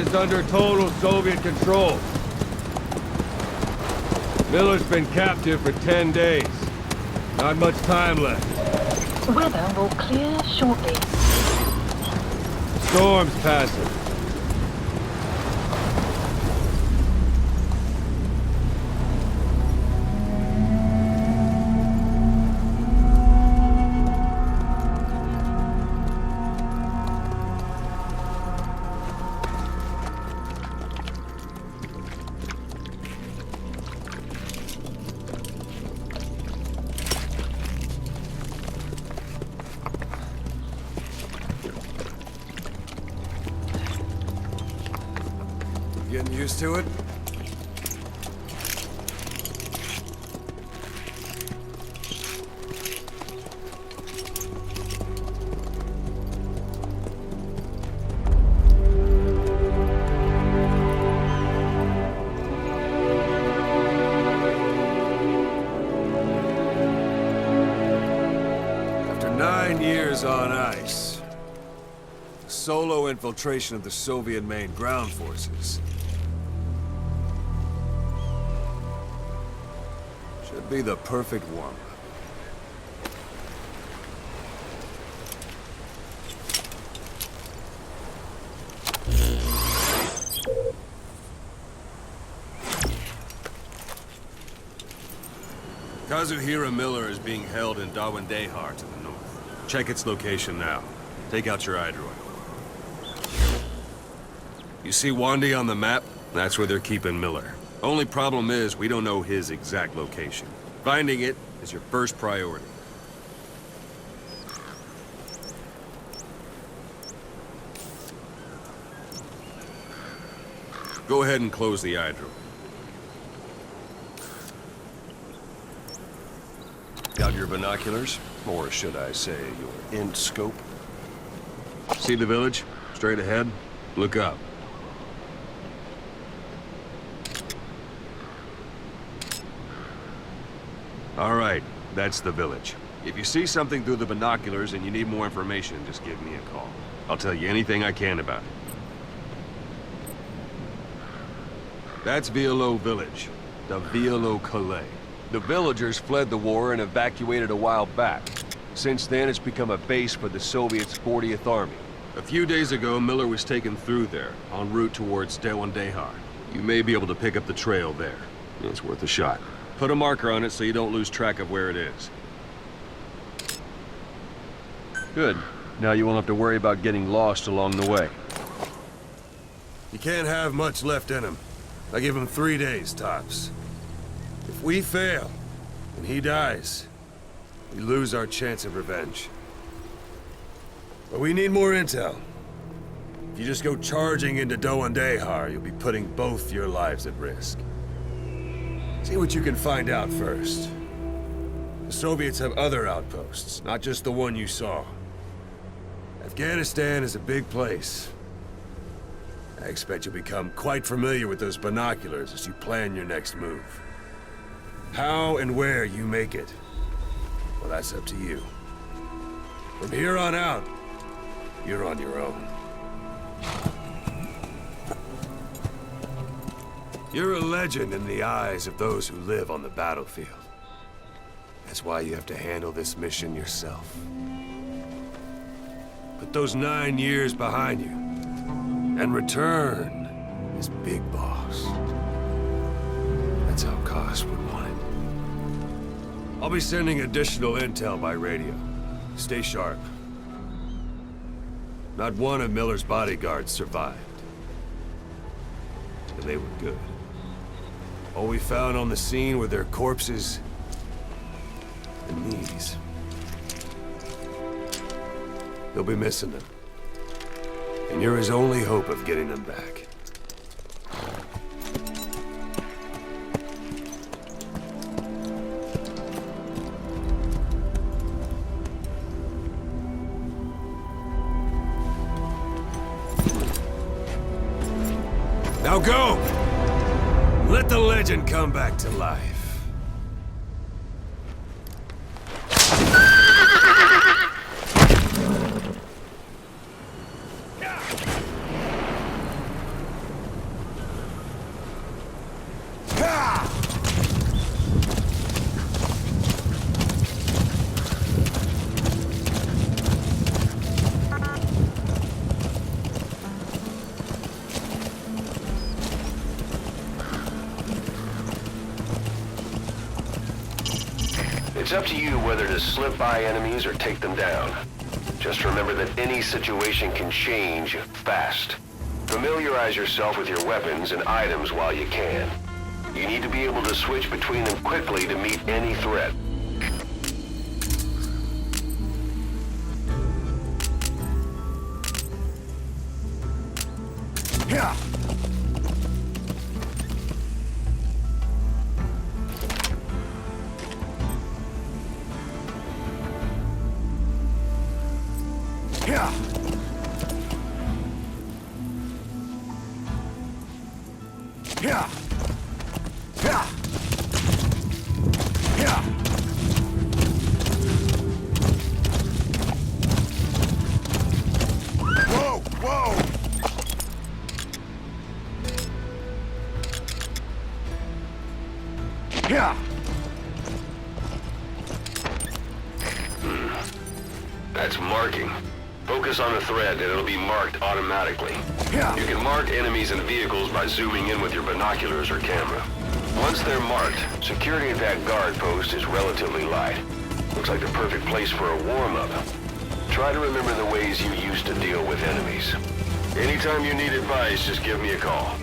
is under total Soviet control. Miller's been captive for 10 days. Not much time left. Weather will clear shortly. Storm's passing. Getting used to it? After 9 years on ice, solo infiltration of the Soviet main ground forces. Should be the perfect warm-up. Kazuhira Miller is being held in Dawandehar to the north. Check its location now. Take out your iDroid. You see Wandi on the map? That's where they're keeping Miller. Only problem is, we don't know his exact location. Finding it is your first priority. Go ahead and close the iDroid. Got your binoculars? Or should I say, your int scope? See the village? Straight ahead? Look up. All right, that's the village. If you see something through the binoculars and you need more information, just give me a call. I'll tell you anything I can about it. That's Violo Village, the Violo Calais. The villagers fled the war and evacuated a while back. Since then, it's become a base for the Soviets' 40th Army. A few days ago, Miller was taken through there, en route towards Dawandehar. You may be able to pick up the trail there. It's worth a shot. Put a marker on it so you don't lose track of where it is. Good. Now you won't have to worry about getting lost along the way. You can't have much left in him. I give him 3 days, tops. If we fail, and he dies, we lose our chance of revenge. But we need more intel. If you just go charging into Dawandehar, you'll be putting both your lives at risk. See what you can find out first. The Soviets have other outposts, not just the one you saw. Afghanistan is a big place. I expect you'll become quite familiar with those binoculars as you plan your next move. How and where you make it, well, that's up to you. From here on out, you're on your own. You're a legend in the eyes of those who live on the battlefield. That's why you have to handle this mission yourself. Put those 9 years behind you, and return as Big Boss. That's how Koss would want it. I'll be sending additional intel by radio. Stay sharp. Not one of Miller's bodyguards survived. And they were good. All we found on the scene were their corpses and knees. You'll be missing them. And you're his only hope of getting them back. Now go! Let the legend come back to life. It's up to you whether to slip by enemies or take them down. Just remember that any situation can change fast. Familiarize yourself with your weapons and items while you can. You need to be able to switch between them quickly to meet any threat. Yeah. Yeah. Yeah. Yeah. Yeah. Whoa, whoa. Yeah. That's marking. Focus on a thread and it'll be marked automatically. Yeah. You can mark enemies and vehicles by zooming in with your binoculars or camera. Once they're marked, security at that guard post is relatively light. Looks like the perfect place for a warm-up. Try to remember the ways you used to deal with enemies. Anytime you need advice, just give me a call.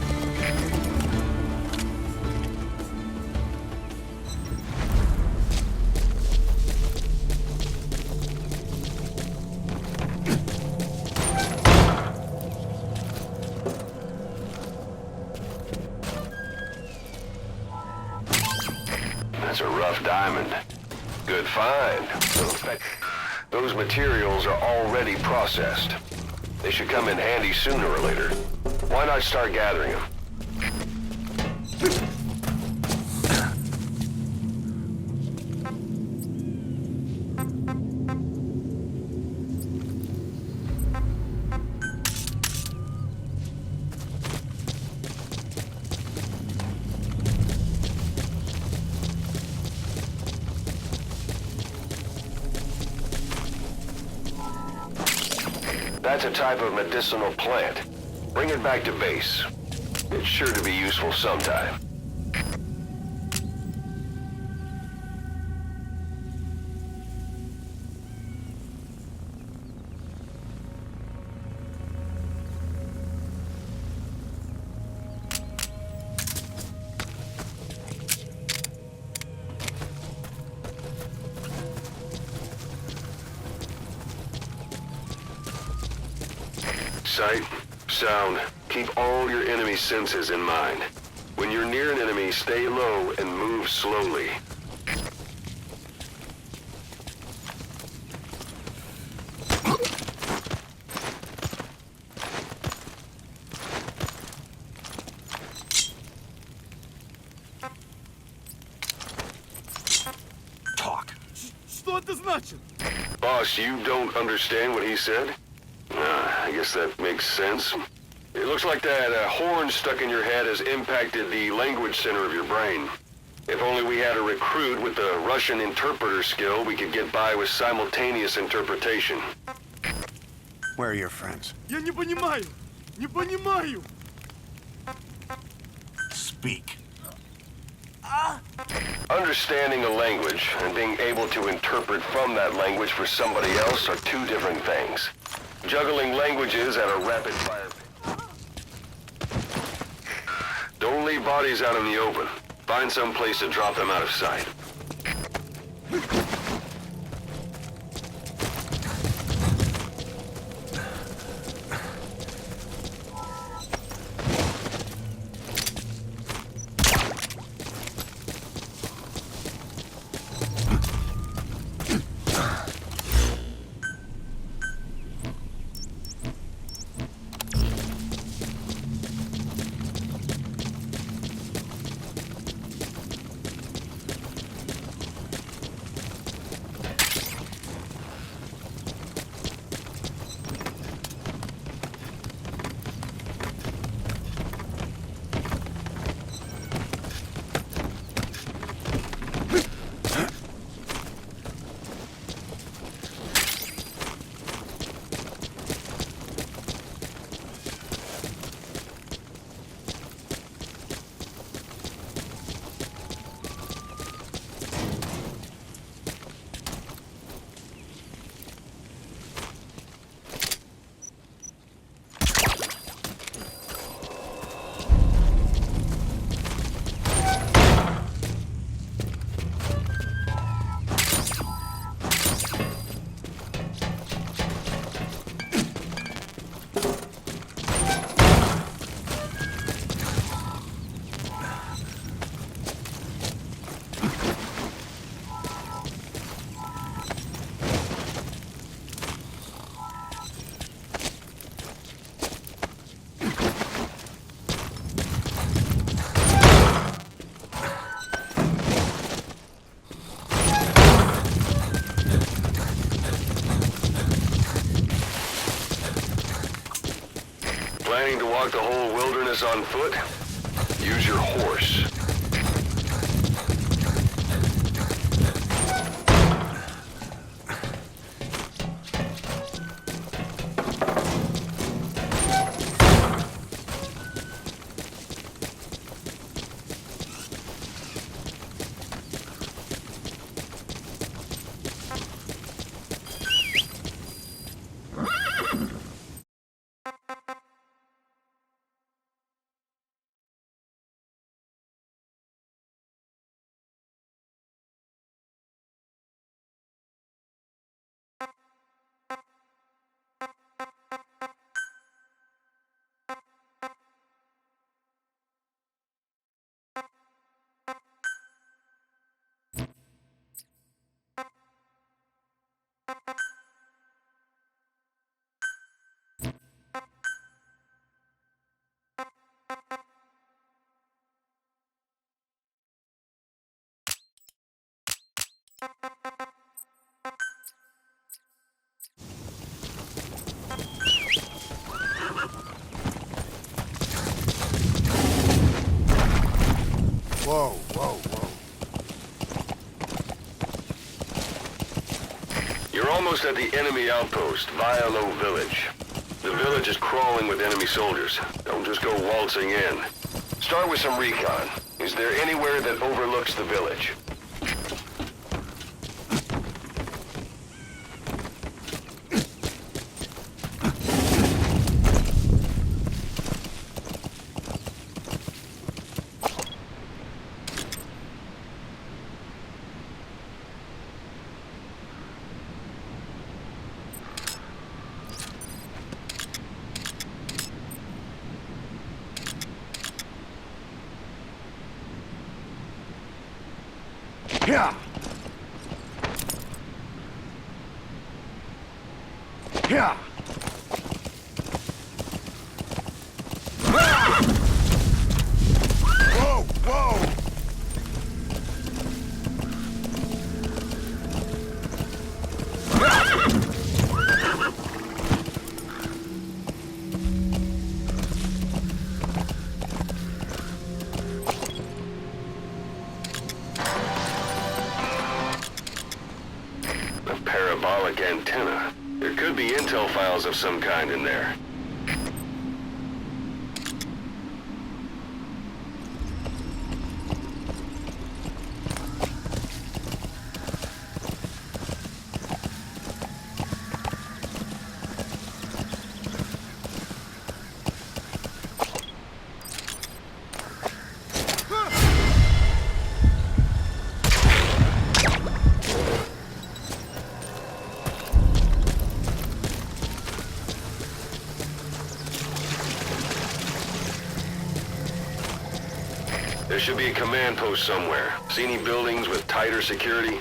That's a rough diamond. Good find. Those materials are already processed. They should come in handy sooner or later. Why not start gathering them? That's a type of medicinal plant. Bring it back to base. It's sure to be useful sometime. Sight, sound, keep all your enemy senses in mind. When you're near an enemy, stay low and move slowly. Talk. Что это значит? Boss, you don't understand what he said? I guess that makes sense. It looks like that horn stuck in your head has impacted the language center of your brain. If only we had a recruit with the Russian interpreter skill, we could get by with simultaneous interpretation. Where are your friends? Я не понимаю! Не понимаю! Speak. Understanding a language and being able to interpret from that language for somebody else are two different things. Juggling languages at a rapid fire pace. Don't leave bodies out in the open. Find some place to drop them out of sight. walk the whole wilderness on foot? Use your horse. Whoa, whoa, whoa. You're almost at the enemy outpost, Vialo Village. The village is crawling with enemy soldiers. Don't just go waltzing in. Start with some recon. Is there anywhere that overlooks the village? Yeah. Yeah. Whoa, whoa. A parabolic antenna. There could be intel files of some kind in there. There should be a command post somewhere. See any buildings with tighter security?